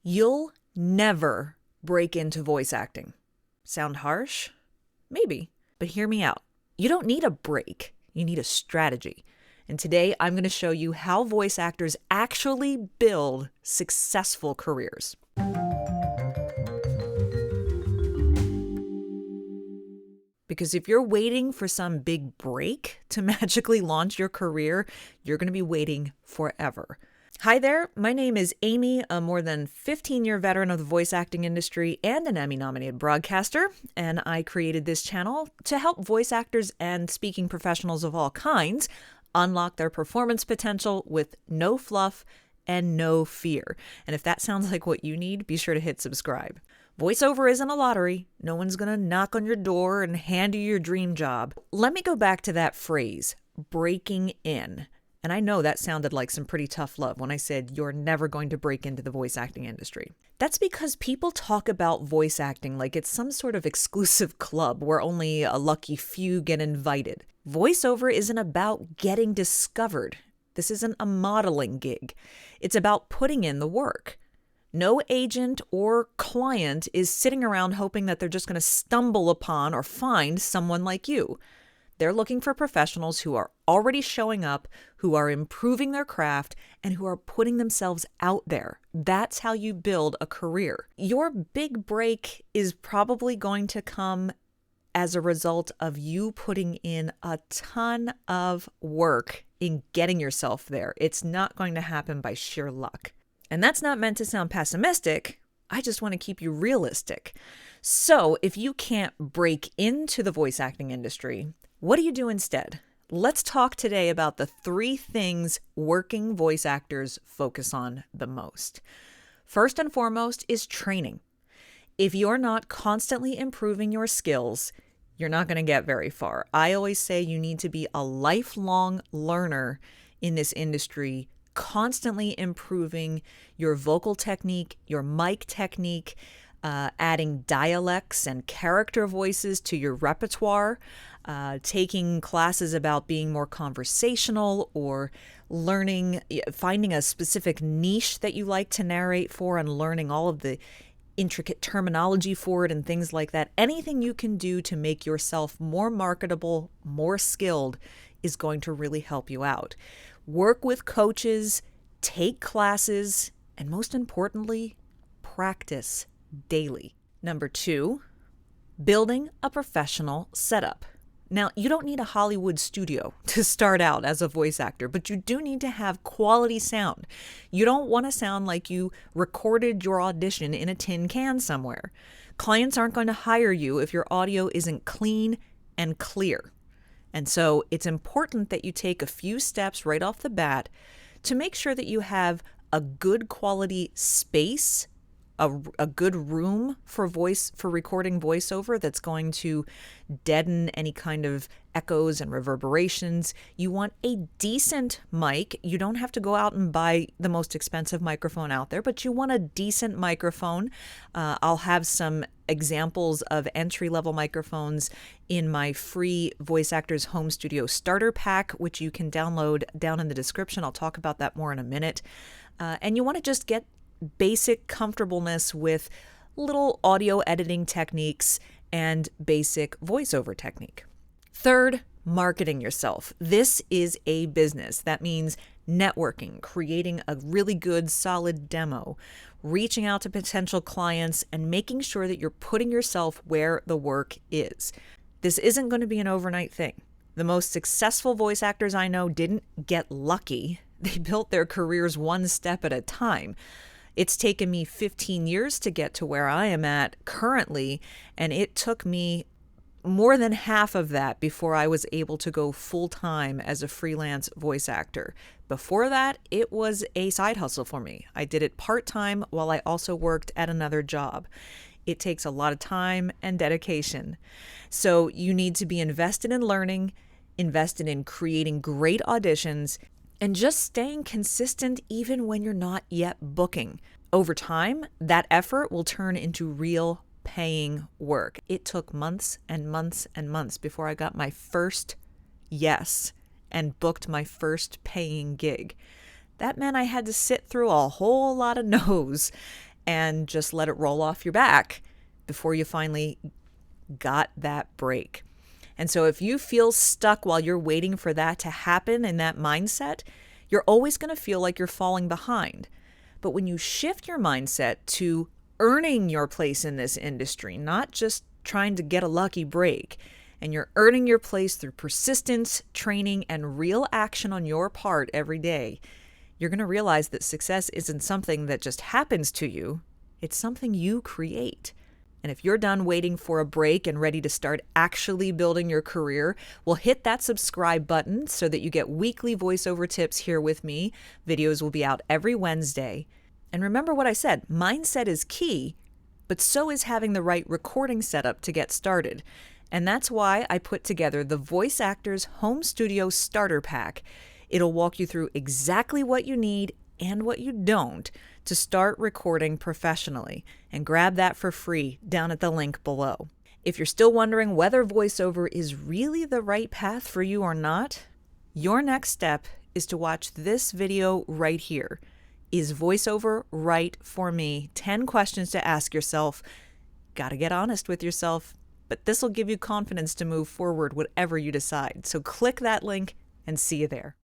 You'll never break into voice acting. Sound harsh? Maybe, but hear me out. You don't need a break, you need a strategy. And today I'm going to show you how voice actors actually build successful careers. Because if you're waiting for some big break to magically launch your career, you're going to be waiting forever. Hi there, my name is Amy, a more than 15-year veteran of the voice acting industry and an Emmy-nominated broadcaster, and I created this channel to help voice actors and speaking professionals of all kinds unlock their performance potential with no fluff and no fear. And if that sounds like what you need, be sure to hit subscribe. Voiceover isn't a lottery. No one's going to knock on your door and hand you your dream job. Let me go back to that phrase, breaking in. And I know that sounded like some pretty tough love when I said you're never going to break into the voice acting industry. That's because people talk about voice acting like it's some sort of exclusive club where only a lucky few get invited. Voiceover isn't about getting discovered. This isn't a modeling gig. It's about putting in the work. No agent or client is sitting around hoping that they're just going to stumble upon or find someone like you. They're looking for professionals who are already showing up, who are improving their craft, and who are putting themselves out there. That's how you build a career. Your big break is probably going to come as a result of you putting in a ton of work in getting yourself there. It's not going to happen by sheer luck. And that's not meant to sound pessimistic. I just want to keep you realistic. So if you can't break into the voice acting industry, what do you do instead? Let's talk today about the 3 things working voice actors focus on the most. First and foremost is training. If you're not constantly improving your skills, you're not going to get very far. I always say you need to be a lifelong learner in this industry, constantly improving your vocal technique, your mic technique, adding dialects and character voices to your repertoire, taking classes about being more conversational or finding a specific niche that you like to narrate for and learning all of the intricate terminology for it and things like that. Anything you can do to make yourself more marketable, more skilled is going to really help you out. Work with coaches, take classes, and most importantly, practice daily. Number 2, building a professional setup. Now, you don't need a Hollywood studio to start out as a voice actor, but you do need to have quality sound. You don't want to sound like you recorded your audition in a tin can somewhere. Clients aren't going to hire you if your audio isn't clean and clear. And so it's important that you take a few steps right off the bat to make sure that you have a good quality space, a good room for recording voiceover that's going to deaden any kind of echoes and reverberations. You want a decent mic. You don't have to go out and buy the most expensive microphone out there, but you want a decent microphone. I'll have some examples of entry-level microphones in my free Voice Actors Home Studio Starter Pack, which you can download down in the description. I'll talk about that more in a minute. And you want to just get basic comfortableness with little audio editing techniques and basic voiceover technique. Third, marketing yourself. This is a business. That means networking, creating a really good, solid demo, reaching out to potential clients, and making sure that you're putting yourself where the work is. This isn't going to be an overnight thing. The most successful voice actors I know didn't get lucky. They built their careers one step at a time. It's taken me 15 years to get to where I am at currently, and it took me more than half of that before I was able to go full-time as a freelance voice actor. Before that, it was a side hustle for me. I did it part-time while I also worked at another job. It takes a lot of time and dedication. So you need to be invested in learning, invested in creating great auditions, and just staying consistent even when you're not yet booking. Over time, that effort will turn into real paying work. It took months and months and months before I got my first yes and booked my first paying gig. That meant I had to sit through a whole lot of no's and just let it roll off your back before you finally got that break. And so if you feel stuck while you're waiting for that to happen in that mindset, you're always going to feel like you're falling behind. But when you shift your mindset to earning your place in this industry, not just trying to get a lucky break, and you're earning your place through persistence, training, and real action on your part every day, you're going to realize that success isn't something that just happens to you. It's something you create. And if you're done waiting for a break and ready to start actually building your career, well, hit that subscribe button so that you get weekly voiceover tips here with me. Videos will be out every Wednesday. And remember what I said, mindset is key, but so is having the right recording setup to get started. And that's why I put together the Voice Actors Home Studio Starter Pack. It'll walk you through exactly what you need and what you don't to start recording professionally. And grab that for free down at the link below. If you're still wondering whether voiceover is really the right path for you or not, your next step is to watch this video right here. Is voiceover right for me? 10 questions to ask yourself. Gotta get honest with yourself, but this will give you confidence to move forward whatever you decide. So click that link and see you there.